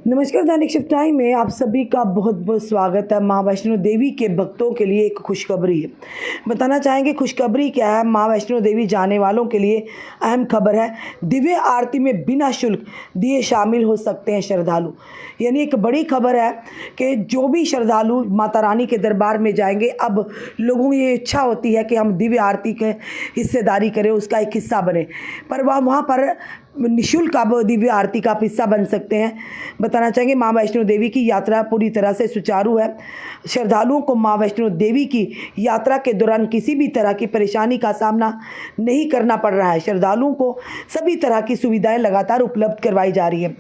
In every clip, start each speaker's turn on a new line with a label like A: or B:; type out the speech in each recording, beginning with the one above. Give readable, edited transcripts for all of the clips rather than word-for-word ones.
A: नमस्कार, दैनिक shift time में आप सभी का बहुत बहुत स्वागत है। माँ वैष्णो देवी के भक्तों के लिए एक खुशखबरी है। बताना चाहेंगे खुशखबरी क्या है। माँ वैष्णो देवी जाने वालों के लिए अहम खबर है। दिव्य आरती में बिना शुल्क दिए शामिल हो सकते हैं श्रद्धालु। यानी एक बड़ी खबर है कि जो भी श्रद्धालु माता रानी के दरबार में जाएंगे, अब लोगों की ये इच्छा होती है कि हम दिव्य आरती के हिस्सेदारी करें, उसका एक हिस्सा बने, पर वहाँ पर निःशुल्क आप दिव्य आरती का आप हिस्सा बन सकते हैं। बताना चाहेंगे माँ वैष्णो देवी की यात्रा पूरी तरह से सुचारू है। श्रद्धालुओं को माँ वैष्णो देवी की यात्रा के दौरान किसी भी तरह की परेशानी का सामना नहीं करना पड़ रहा है। श्रद्धालुओं को सभी तरह की सुविधाएं लगातार उपलब्ध करवाई जा रही है।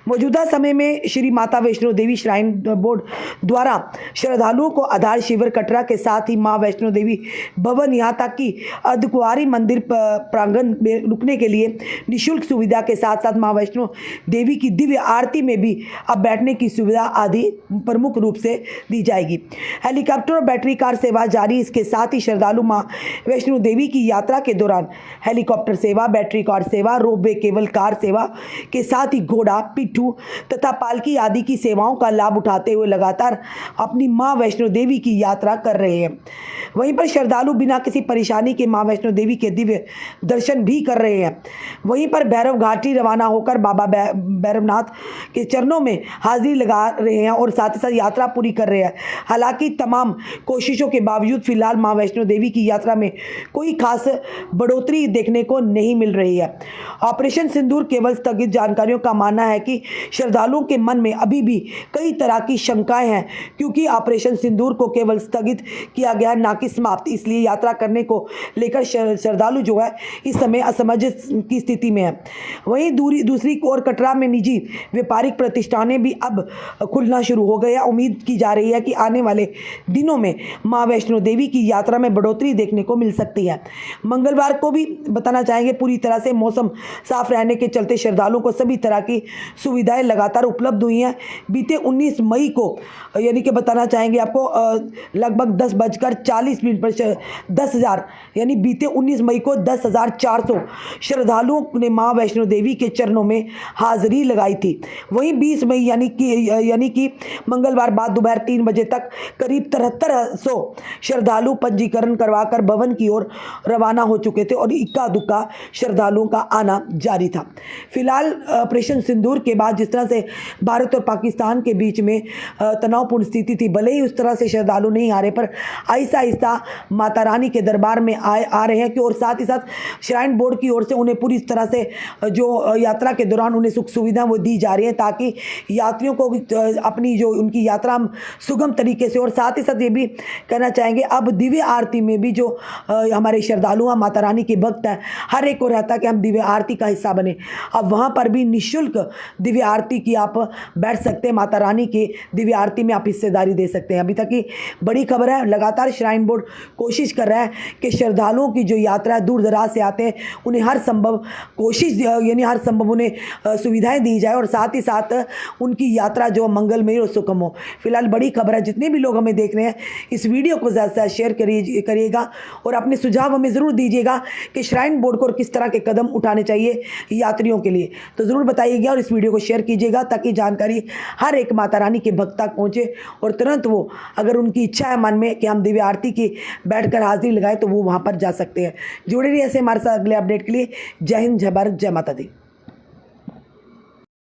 A: मौजूदा समय में श्री माता वैष्णो देवी श्राइन बोर्ड द्वारा श्रद्धालुओं को आधार शिविर कटरा के साथ ही माँ वैष्णो देवी भवन यहाँ तक कि अर्धकुंवारी मंदिर प्रांगण में रुकने के लिए निःशुल्क सुविधा के साथ साथ माँ वैष्णो देवी की दिव्य आरती में भी अब बैठने की सुविधा आदि प्रमुख रूप से दी जाएगी। हेलीकॉप्टर और बैटरी कार सेवा जारी। इसके साथ ही श्रद्धालु माँ वैष्णो देवी की यात्रा के दौरान हेलीकॉप्टर सेवा, बैटरी कार सेवा, रोपवे केबल कार सेवा के साथ ही घोड़ा, पिट्ठू तथा पालकी आदि की सेवाओं का लाभ उठाते हुए लगातार अपनी माँ वैष्णो देवी की यात्रा कर रहे हैं। वहीं पर श्रद्धालु बिना किसी परेशानी के माँ वैष्णो देवी के दिव्य दर्शन भी कर रहे हैं। वहीं पर भैरव घाटी रवाना होकर बाबा भैरवनाथ के चरणों में हाजिरी लगा रहे हैं और साथ ही साथ यात्रा पूरी कर रहे हैं। हालांकि तमाम कोशिशों के बावजूद फिलहाल माँ वैष्णो देवी की यात्रा में कोई खास बढ़ोतरी देखने को नहीं मिल रही है। ऑपरेशन सिंदूर केवल स्थगित जानकारियों का मानना है कि श्रद्धालुओं के मन में अभी भी कई तरह की शंकाएं हैं, क्योंकि ऑपरेशन सिंदूर को केवल स्थगित किया गया है, ना कि समाप्त। इसलिए यात्रा करने को लेकर श्रद्धालु जो है इस समय असमंजस की स्थिति में है। वहीं दूसरी ओर कटरा में निजी व्यापारिक प्रतिष्ठानें भी अब खुलना शुरू हो गए हैं। उम्मीद की जा रही है कि आने वाले दिनों में मां वैष्णो देवी की यात्रा में बढ़ोतरी देखने को मिल सकती है। मंगलवार को भी बताना चाहेंगे पूरी तरह से मौसम साफ रहने के चलते श्रद्धालुओं को सभी तरह की सुविधाएं लगातार उपलब्ध हुई हैं। बीते 19 मई को यानी कि बताना चाहेंगे आपको लगभग 10:40 पर 10,000 यानी बीते 19 मई को 10,400 श्रद्धालुओं ने मां वैष्णो देवी के चरणों में हाजिरी लगाई थी। वहीं 20 मई यानी कि मंगलवार बाद दोपहर 3 बजे तक करीब 7300 श्रद्धालु पंजीकरण करवाकर भवन की ओर रवाना हो चुके थे और इक्का दुक्का श्रद्धालुओं का आना जारी था। फिलहाल ऑपरेशन सिंदूर के बाद जिस तरह से भारत और पाकिस्तान के बीच में तनावपूर्ण स्थिति थी, भले ही उस तरह से श्रद्धालु नहीं आ रहे, पर आहिस्ता आहिस्ता माता रानी के दरबार में आ रहे हैं कि और साथ ही साथ श्राइन बोर्ड की ओर से उन्हें पूरी तरह से जो यात्रा के दौरान उन्हें सुख सुविधा वो दी जा रही है, ताकि यात्रियों को अपनी जो उनकी यात्रा सुगम तरीके से। और साथ ही साथ ये भी कहना चाहेंगे अब दिव्य आरती में भी जो हमारे श्रद्धालु हैं, माता रानी के भक्त हैं, हर एक को रहता है कि हम दिव्य आरती का हिस्सा बने। अब वहाँ पर भी निःशुल्क दिव्य आरती की आप बैठ सकते हैं। माता रानी के दिव्य आरती में आप हिस्सेदारी दे सकते हैं। अभी तक की बड़ी खबर है। लगातार श्राइन बोर्ड कोशिश कर रहा है कि श्रद्धालुओं की जो यात्रा दूर दराज से आते हैं उन्हें हर संभव हर संभव उन्हें सुविधाएं दी जाए और साथ ही साथ उनकी यात्रा जो मंगलमय और सुगम हो। फिलहाल बड़ी खबर है। जितने भी लोग हमें देख रहे हैं, इस वीडियो को ज़्यादा से ज़्यादा शेयर करिएगा और अपने सुझाव हमें ज़रूर दीजिएगा कि श्राइन बोर्ड को और किस तरह के कदम उठाने चाहिए यात्रियों के लिए, तो ज़रूर बताइएगा और इस वीडियो को शेयर कीजिएगा ताकि जानकारी हर एक माता रानी के भक्त तक पहुँचे और तुरंत वो, अगर उनकी इच्छा है मन में कि हम दिव्य आरती की बैठकर हाजिरी लगाए, तो वो वहाँ पर जा सकते हैं। जुड़े रहिए ऐसे हमारे साथ अगले अपडेट के लिए। जय हिंद, जय भारत, जय माता दी।